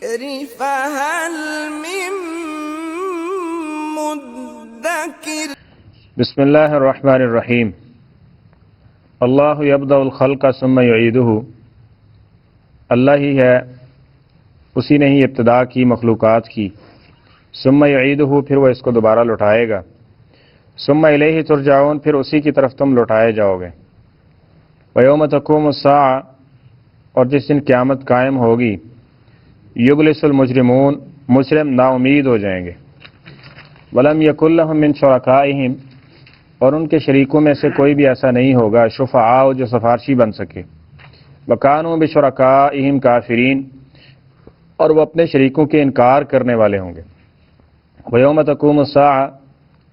الذكر فهل من مدكر بسم اللہ الرحمن الرحیم اللہ یبدأ الخلق ثم یعیدہ، اللہ ہی ہے، اسی نے ہی ابتدا کی مخلوقات کی، ثم یعیدہ پھر وہ اس کو دوبارہ لوٹائے گا، ثم الیہ ترجعون پھر اسی کی طرف تم لوٹائے جاؤ گے، ویوم تقوم الساعہ اور جس دن قیامت قائم ہوگی، یبلس المجرمون مجرم نا امید ہو جائیں گے، ولم یکن لہم من شرکائہم اور ان کے شریکوں میں سے کوئی بھی ایسا نہیں ہوگا شفعاء جو سفارشی بن سکے، وکانوا بشرکائہم کافرین اور وہ اپنے شریکوں کے انکار کرنے والے ہوں گے، ویوم تقوم الساعہ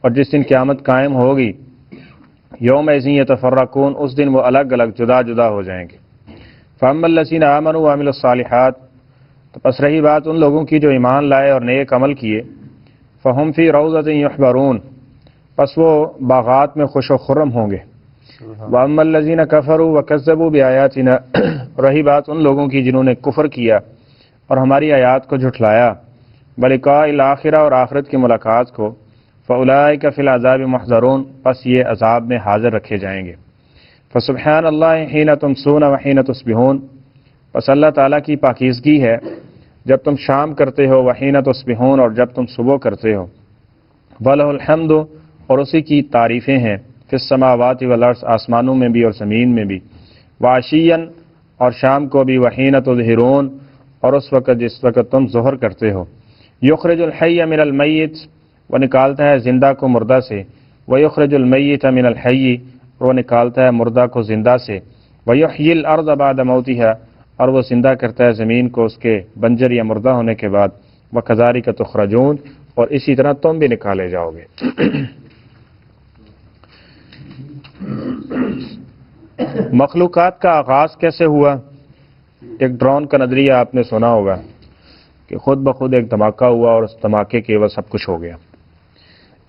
اور جس دن قیامت قائم ہوگی، یومئذ یتفرقون اس دن وہ الگ الگ جدا جدا ہو جائیں گے، فاما الذین آمنوا وعملوا الصالحات تو پس رہی بات ان لوگوں کی جو ایمان لائے اور نیک عمل کیے، فہم فی روضۃ یحبرون پس وہ باغات میں خوش و خرم ہوں گے، واما الذین کفروا وکذبوا بآیاتنا رہی بات ان لوگوں کی جنہوں نے کفر کیا اور ہماری آیات کو جھٹلایا، بلقاء الآخرہ اور آخرت کی ملاقات کو، فاولئک فی العذاب محضرون پس یہ عذاب میں حاضر رکھے جائیں گے، فسبحان اللہ حین تمسون وحین تصبحون پس اللہ تعالیٰ کی پاکیزگی ہے جب تم شام کرتے ہو، وحین تصبحون اور جب تم صبح کرتے ہو، وَلَهُ الْحَمْدُ اور اسی کی تعریفیں ہیں، فی السماوات والارض آسمانوں میں بھی اور زمین میں بھی، وعشیاً اور شام کو بھی، وحین تظہرون اور اس وقت جس وقت تم ظہر کرتے ہو، یخرج الحی من المیت وہ نکالتا ہے زندہ کو مردہ سے، ویخرج المیت من الحی وہ نکالتا ہے مردہ کو زندہ سے، ویحیی الارض بعد موتها اور وہ زندہ کرتا ہے زمین کو اس کے بنجر یا مردہ ہونے کے بعد، وکذالک تخرجون اور اسی طرح تم بھی نکالے جاؤ گے۔ مخلوقات کا آغاز کیسے ہوا؟ ایک ڈرون کا نظریہ آپ نے سنا ہوگا کہ خود بخود ایک دھماکہ ہوا اور اس دھماکے کے عوض سب کچھ ہو گیا،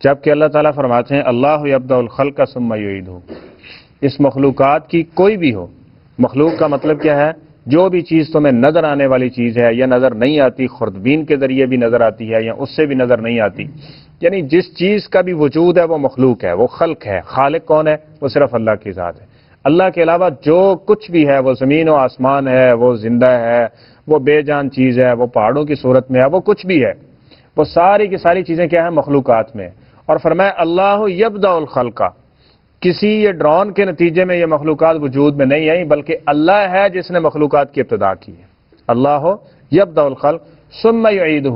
جبکہ اللہ تعالیٰ فرماتے ہیں اللہ یبدأ الخلق ثم یعیدہ، اس مخلوقات کی کوئی بھی ہو، مخلوق کا مطلب کیا ہے؟ جو بھی چیز تمہیں نظر آنے والی چیز ہے یا نظر نہیں آتی، خوردبین کے ذریعے بھی نظر آتی ہے یا اس سے بھی نظر نہیں آتی، یعنی جس چیز کا بھی وجود ہے وہ مخلوق ہے، وہ خلق ہے۔ خالق کون ہے؟ وہ صرف اللہ کی ذات ہے۔ اللہ کے علاوہ جو کچھ بھی ہے، وہ زمین و آسمان ہے، وہ زندہ ہے، وہ بے جان چیز ہے، وہ پہاڑوں کی صورت میں ہے، وہ کچھ بھی ہے، وہ ساری کی ساری چیزیں کیا ہیں؟ مخلوقات میں۔ اور فرمایا اللہ یبدأ الخلق، کسی یہ ڈرون کے نتیجے میں یہ مخلوقات وجود میں نہیں آئی، بلکہ اللہ ہے جس نے مخلوقات کی ابتدا کی ہے۔ اللہ یبدأ الخلق ثم یعیدہ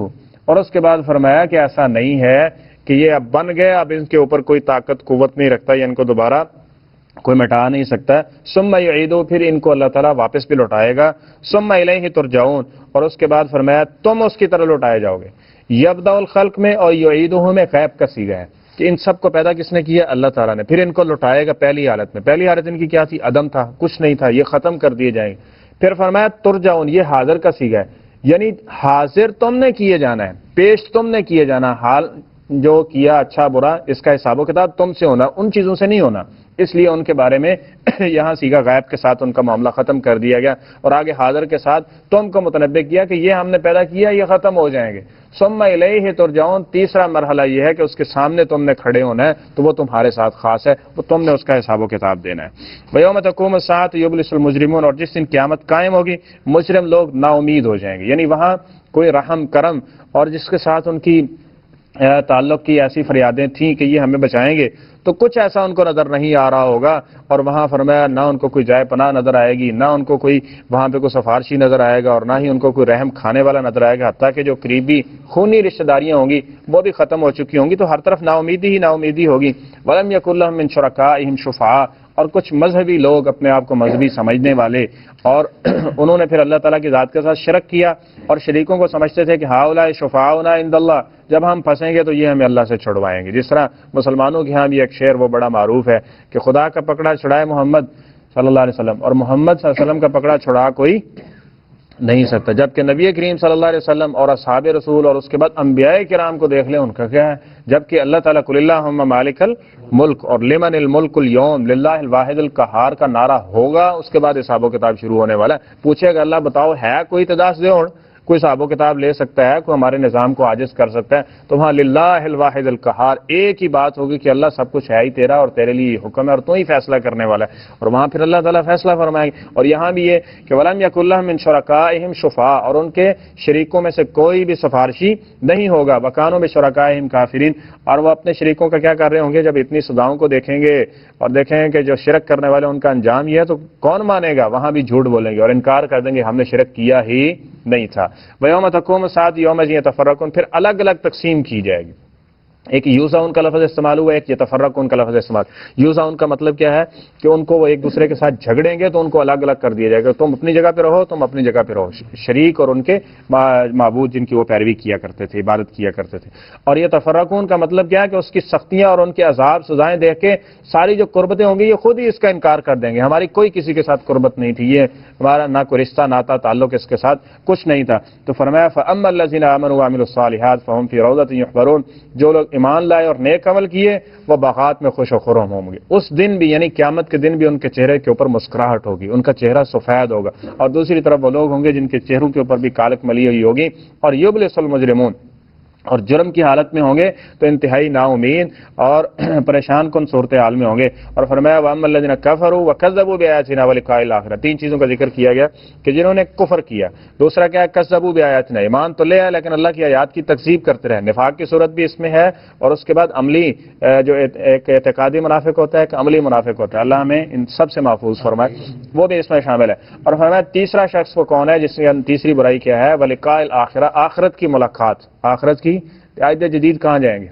اور اس کے بعد فرمایا کہ ایسا نہیں ہے کہ یہ اب بن گئے، اب ان کے اوپر کوئی طاقت قوت نہیں رکھتا یا ان کو دوبارہ کوئی مٹا نہیں سکتا، ثم یعیدہ پھر ان کو اللہ تعالیٰ واپس بھی لوٹائے گا، ثم الیہ ترجعون اور اس کے بعد فرمایا تم اس کی طرح لوٹائے جاؤ گے۔ یبدأ الخلق میں اور یعیدہ میں غیب کا صیغہ ہے کہ ان سب کو پیدا کس نے کیا؟ اللہ تعالیٰ نے، پھر ان کو لوٹائے گا پہلی حالت میں۔ پہلی حالت ان کی کیا تھی؟ عدم تھا، کچھ نہیں تھا، یہ ختم کر دیے جائیں گے۔ پھر فرمایا ترجعون، یہ حاضر کا صیغہ ہے، یعنی حاضر تم نے کیے جانا ہے، پیش تم نے کیے جانا، حال جو کیا اچھا برا اس کا حساب و کتاب تم سے ہونا، ان چیزوں سے نہیں ہونا، اس لیے ان کے بارے میں یہاں صیغہ غائب کے ساتھ ان کا معاملہ ختم کر دیا گیا، اور آگے حاضر کے ساتھ تم کو متنبع کیا کہ یہ ہم نے پیدا کیا، یہ ختم ہو جائیں گے۔ ثم الیہ ترجعون تیسرا مرحلہ یہ ہے کہ اس کے سامنے تم نے کھڑے ہونا ہے، تو وہ تمہارے ساتھ خاص ہے، وہ تم نے اس کا حساب و کتاب دینا ہے۔ ویوم تقوم الساعۃ یبلس المجرمون اور جس دن قیامت قائم ہوگی مجرم لوگ نا امید ہو جائیں گے، یعنی وہاں کوئی رحم کرم اور جس کے ساتھ ان کی تعلق کی ایسی فریادیں تھیں کہ یہ ہمیں بچائیں گے، تو کچھ ایسا ان کو نظر نہیں آ رہا ہوگا، اور وہاں فرمایا نہ ان کو کوئی جائے پناہ نظر آئے گی، نہ ان کو کوئی وہاں پہ کوئی سفارشی نظر آئے گا، اور نہ ہی ان کو کوئی رحم کھانے والا نظر آئے گا، حتیٰ کہ جو قریبی خونی رشتہ داریاں ہوں گی وہ بھی ختم ہو چکی ہوں گی، تو ہر طرف نا امیدی ہی نا امیدی ہوگی۔ وَلَمْ يَكُنْ لَهُم مِّن شُرَكَائِهِمْ شُفَعَاء اور کچھ مذہبی لوگ اپنے آپ کو مذہبی سمجھنے والے، اور انہوں نے پھر اللہ تعالیٰ کی ذات کے ساتھ شرک کیا اور شریکوں کو سمجھتے تھے کہ ہؤلاء شفعاؤنا عند اللہ، جب ہم پھنسیں گے تو یہ ہمیں اللہ سے چھڑوائیں گے۔ جس طرح مسلمانوں کے ہاں بھی ایک شعر وہ بڑا معروف ہے کہ خدا کا پکڑا چھڑائے محمد صلی اللہ علیہ وسلم، اور محمد صلی اللہ علیہ وسلم کا پکڑا چھڑا کوئی نہیں سکتا، جبکہ نبی کریم صلی اللہ علیہ وسلم اور اصحاب رسول اور اس کے بعد انبیاء کرام کو دیکھ لیں، ان کا کیا ہے؟ جبکہ اللہ تعالیٰ قل اللہم مالک الملک اور لمن الملک اليوم للہ الواحد القہار کا نعرہ ہوگا، اس کے بعد حساب و کتاب شروع ہونے والا ہے۔ پوچھے گا اللہ بتاؤ ہے کوئی تداس دے ہوں کوئی صاحب و کتاب لے سکتا ہے, کوئی ہمارے نظام کو عاجز کر سکتا ہے, تو وہاں للہ الواحد القہار ایک ہی بات ہوگی کہ اللہ سب کچھ ہے ہی تیرا اور تیرے لیے حکم ہے اور تو ہی فیصلہ کرنے والا ہے, اور وہاں پھر اللہ تعالیٰ فیصلہ فرمائے گا. اور یہاں بھی یہ کہ وَلَمْ يَكُنْ لَهُم مِّن شُرَكَائِهِمْ شُفَعَاءُ, اور ان کے شریکوں میں سے کوئی بھی سفارشی نہیں ہوگا. وَكَانُوا بِشُرَكَائِهِمْ كَافِرِينَ, اور وہ اپنے شریکوں کا کیا کر رہے ہوں گے جب اتنی سزاؤں کو دیکھیں گے اور دیکھیں گے کہ جو شرک کرنے والے ان کا انجام یہ ہے, تو کون مانے گا؟ وہاں بھی جھوٹ بولیں گے اور انکار کر دیں گے ہم نے شرک کیا ہی نہیں تھا. وَيَوْمَ تَقُومُ السَّاعَةُ يَوْمَئِذٍ يَتَفَرَّقُونَ, پھر الگ الگ تقسیم کی جائے گی. ایک یوزاؤن کا لفظ استعمال ہوا, ایک یتفرقون کا لفظ استعمال. یوزاؤن کا مطلب کیا ہے کہ ان کو وہ ایک دوسرے کے ساتھ جھگڑیں گے تو ان کو الگ الگ کر دیا جائے گا, تم اپنی جگہ پہ رہو, تم اپنی جگہ پہ رہو, شریک اور ان کے معبود جن کی وہ پیروی کیا کرتے تھے, عبادت کیا کرتے تھے. اور یہ تفرقون کا مطلب کیا ہے کہ اس کی سختیاں اور ان کے عذاب سزائیں دیکھ کے ساری جو قربتیں ہوں گی یہ خود ہی اس کا انکار کر دیں گے. ہماری کوئی کسی کے ساتھ قربت نہیں تھی, یہ ہمارا نہ کوئی رشتہ ناتا تعلق اس کے ساتھ کچھ نہیں تھا. تو فرمایا فَأَمَّا الَّذِينَ آمَنُوا وَعَمِلُوا الصَّالِحَاتِ فَهُمْ فِي رَوْضَةٍ يُحْبَرُونَ, جو لوگ ایمان لائے اور نیک عمل کیے وہ باغات میں خوش و خرم ہوں گے. اس دن بھی یعنی قیامت کے دن بھی ان کے چہرے کے اوپر مسکراہٹ ہوگی, ان کا چہرہ سفید ہوگا. اور دوسری طرف وہ لوگ ہوں گے جن کے چہروں کے اوپر بھی کالک ملی ہوئی ہوگی. اور یبلس المجرمون, اور جرم کی حالت میں ہوں گے تو انتہائی نا امید اور پریشان کن صورتحال میں ہوں گے. اور فرمایا وَأَمَّا الَّذِينَ كَفَرُوا وَكَذَّبُوا بِآيَاتِنَا وَلِقَاءِ الْآخِرَةِ, تین چیزوں کا ذکر کیا گیا کہ جنہوں نے کفر کیا. دوسرا کیا ہے کذبوا بِآيَاتِنَا, ایمان تو لے آئے لیکن اللہ کی آیات کی تکذیب کرتے رہے. نفاق کی صورت بھی اس میں ہے, اور اس کے بعد عملی جو ایک اعتقادی منافق ہوتا ہے, ایک عملی منافق ہوتا ہے. اللہ ہمیں ان سب سے محفوظ فرمائے, وہ بھی اس میں شامل ہے. اور فرمایا تیسرا شخص وہ کون ہے جس کی تیسری برائی کیا ہے وَلِقَاءِ الْآخِرَةِ, آخرت کی ملاقات. آخرت کی عہد جدید کہاں جائیں گے؟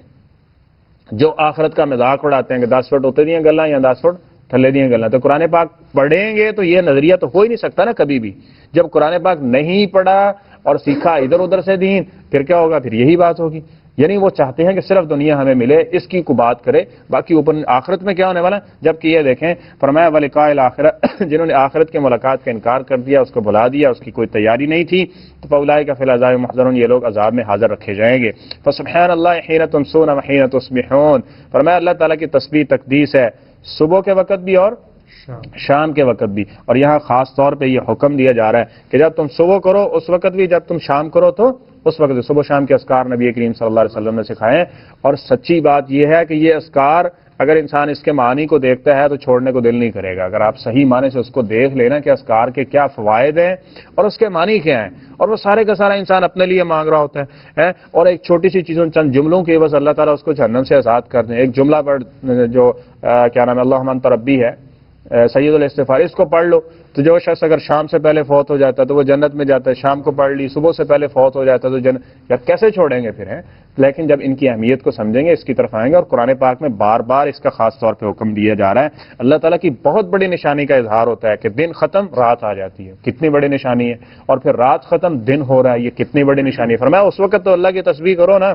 جو آخرت کا مذاق اڑاتے ہیں کہ 10 فٹ اتنے دیاں گلاں یا 10 فٹ تھلے دیاں گلاں, تو قرآن پاک پڑھیں گے تو یہ نظریہ تو ہو ہی نہیں سکتا نا کبھی بھی. جب قرآن پاک نہیں پڑھا اور سیکھا ادھر ادھر سے دین, پھر کیا ہوگا؟ پھر یہی بات ہوگی. یعنی وہ چاہتے ہیں کہ صرف دنیا ہمیں ملے, اس کی کو بات کرے, باقی اوپر آخرت میں کیا ہونے والا. جبکہ یہ دیکھیں فرمایا وَلِقَاءِ الْآخِرَةِ, جنہوں نے آخرت کے ملاقات کا انکار کر دیا, اس کو بھلا دیا, اس کی کوئی تیاری نہیں تھی, تو فَأُولَٰئِکَ فِي الْعَذَابِ مُحْضَرُونَ, یہ لوگ عذاب میں حاضر رکھے جائیں گے. فَسُبْحَانَ اللَّهِ حِينَ تُمْسُونَ وَحِينَ تُصْبِحُونَ, فرمایا اللہ تعالیٰ کی تسبیح تقدیس ہے صبح کے وقت بھی اور شام کے وقت بھی. اور یہاں خاص طور پہ یہ حکم دیا جا رہا ہے کہ جب تم صبح کرو اس وقت بھی, جب تم شام کرو تو اس وقت بھی. صبح شام کے اذکار نبی کریم صلی اللہ علیہ وسلم نے سکھائے. اور سچی بات یہ ہے کہ یہ اذکار اگر انسان اس کے معنی کو دیکھتا ہے تو چھوڑنے کو دل نہیں کرے گا. اگر آپ صحیح معنی سے اس کو دیکھ لینا کہ اذکار کے کیا فوائد ہیں اور اس کے معنی کیا ہیں, اور وہ سارے کا سارا انسان اپنے لیے مانگ رہا ہوتا ہے, اور ایک چھوٹی سی چیزوں چند جملوں کے بس اللہ تعالیٰ اس کو جہنم سے آزاد کر دیں. ایک جملہ پر جو کیا نام ہے اللہم انت ربی ہے, سید الاستغفار, اس کو پڑھ لو تو جو شخص اگر شام سے پہلے فوت ہو جاتا ہے تو وہ جنت میں جاتا ہے. شام کو پڑھ لی, صبح سے پہلے فوت ہو جاتا ہے تو جنت, یا کیسے چھوڑیں گے پھر ہیں. لیکن جب ان کی اہمیت کو سمجھیں گے اس کی طرف آئیں گے. اور قرآن پاک میں بار بار اس کا خاص طور پہ حکم دیا جا رہا ہے. اللہ تعالیٰ کی بہت بڑی نشانی کا اظہار ہوتا ہے کہ دن ختم رات آ جاتی ہے, کتنی بڑی نشانی ہے. اور پھر رات ختم دن ہو رہا ہے, یہ کتنی بڑی نشانی ہے. فرمایا اس وقت تو اللہ کی تسبیح کرو نا,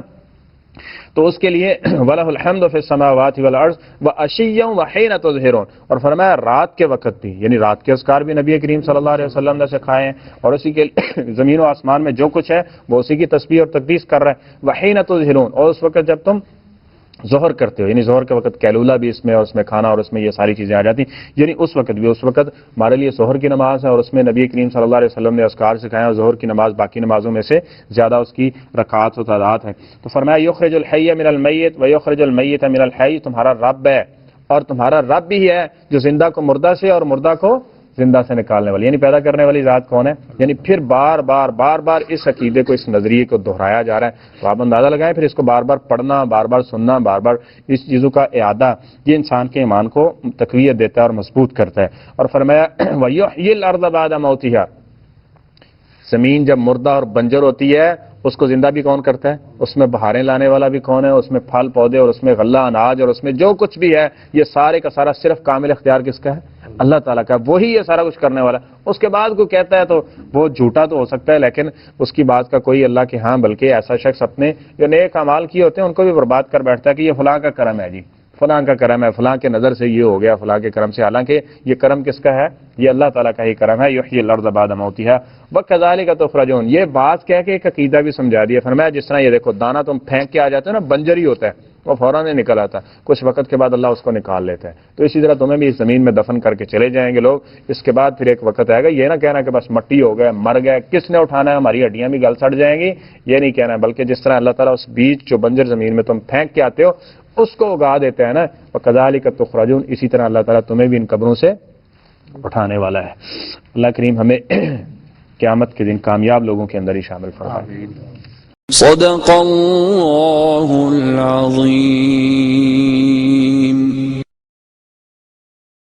تو اس کے لیے وَلَهُ الْحَمْدُ فِي السَّمَاوَاتِ وَالْأَرْضِ وَعَشِيًّا وَحِينَ تُظْهِرُونَ, اور فرمایا رات کے وقت بھی, یعنی رات کے اذکار بھی نبی کریم صلی اللہ علیہ وسلم نے سکھائے ہیں, اور اسی کے زمین و آسمان میں جو کچھ ہے وہ اسی کی تسبیح اور تقدیس کر رہا ہے. وَحِينَ تُظْهِرُونَ, اور اس وقت جب تم ظہر کرتے ہو, یعنی ظہر کے وقت کیلولہ بھی اس میں, اور اس میں کھانا, اور اس میں یہ ساری چیزیں آ جاتی ہیں. یعنی اس وقت بھی, اس وقت ہمارے لیے ظہر کی نماز ہے, اور اس میں نبی کریم صلی اللہ علیہ وسلم نے اذکار سکھائے, اور ظہر کی نماز باقی نمازوں میں سے زیادہ اس کی رکعات و تعداد ہے. تو فرمایا یخرج الحی من المیت ویخرج المیت من الحی, تمہارا رب ہے اور تمہارا رب بھی ہے جو زندہ کو مردہ سے اور مردہ کو زندہ سے نکالنے والی, یعنی پیدا کرنے والی ذات کون ہے. یعنی پھر بار بار اس عقیدے کو, اس نظریے کو دہرایا جا رہا ہے. تو آپ اندازہ لگائیں پھر اس کو بار بار پڑھنا, بار بار سننا, بار بار اس چیزوں کا اعادہ, یہ انسان کے ایمان کو تقویت دیتا ہے اور مضبوط کرتا ہے. اور فرمایا وَيُحْيِي الْأَرْضَ بَعْدَ مَوْتِهَا, زمین جب مردہ اور بنجر ہوتی ہے اس کو زندہ بھی کون کرتا ہے, اس میں بہاریں لانے والا بھی کون ہے, اس میں پھل پودے اور اس میں غلہ اناج اور اس میں جو کچھ بھی ہے, یہ سارے کا سارا صرف کامل اختیار کس کا ہے؟ اللہ تعالیٰ کا. وہی یہ سارا کچھ کرنے والا. اس کے بعد کوئی کہتا ہے تو وہ جھوٹا تو ہو سکتا ہے, لیکن اس کی بات کا کوئی اللہ کے ہاں, بلکہ ایسا شخص اپنے جو نیک اعمال کیے ہوتے ہیں ان کو بھی برباد کر بیٹھتا ہے کہ یہ فلاں کا کرم ہے, جی فلاں کا کرم ہے, فلاں کے نظر سے یہ ہو گیا, فلاں کے کرم سے. حالانکہ یہ کرم کس کا ہے؟ یہ اللہ تعالیٰ کا ہی کرم ہے. یحیی الارض بعد موتها وکذالک تخرجون, یہ بات کہہ کے ایک عقیدہ بھی سمجھا دیا. فرمایا جس طرح یہ دیکھو دانا تم پھینک کے آ جاتے ہو نا, بنجر ہی ہوتا ہے, وہ فوراً نکل آتا، کچھ وقت کے بعد اللہ اس کو نکال لیتا ہے۔ تو اسی طرح تمہیں بھی اس زمین میں دفن کر کے چلے جائیں گے لوگ، اس کے بعد پھر ایک وقت آئے گا، یہ نہ کہنا کہ بس مٹی ہو گئے، مر گئے، کس نے اٹھانا ہے، ہماری ہڈیاں بھی گل سڑ جائیں گی، یہ نہیں کہنا ہے، بلکہ جس طرح اللہ تعالیٰ اس بیج جو بنجر زمین میں تم پھینک کے آتے ہو اس کو اگا دیتا ہے نا، وَكَذَلِكَ تُخْرَجُونَ، اسی طرح اللہ تعالیٰ تمہیں بھی ان قبروں سے اٹھانے والا ہے۔ اللہ کریم ہمیں قیامت کے دن کامیاب لوگوں کے اندر ہی شامل فرمائے۔ صدق اللہ العظیم۔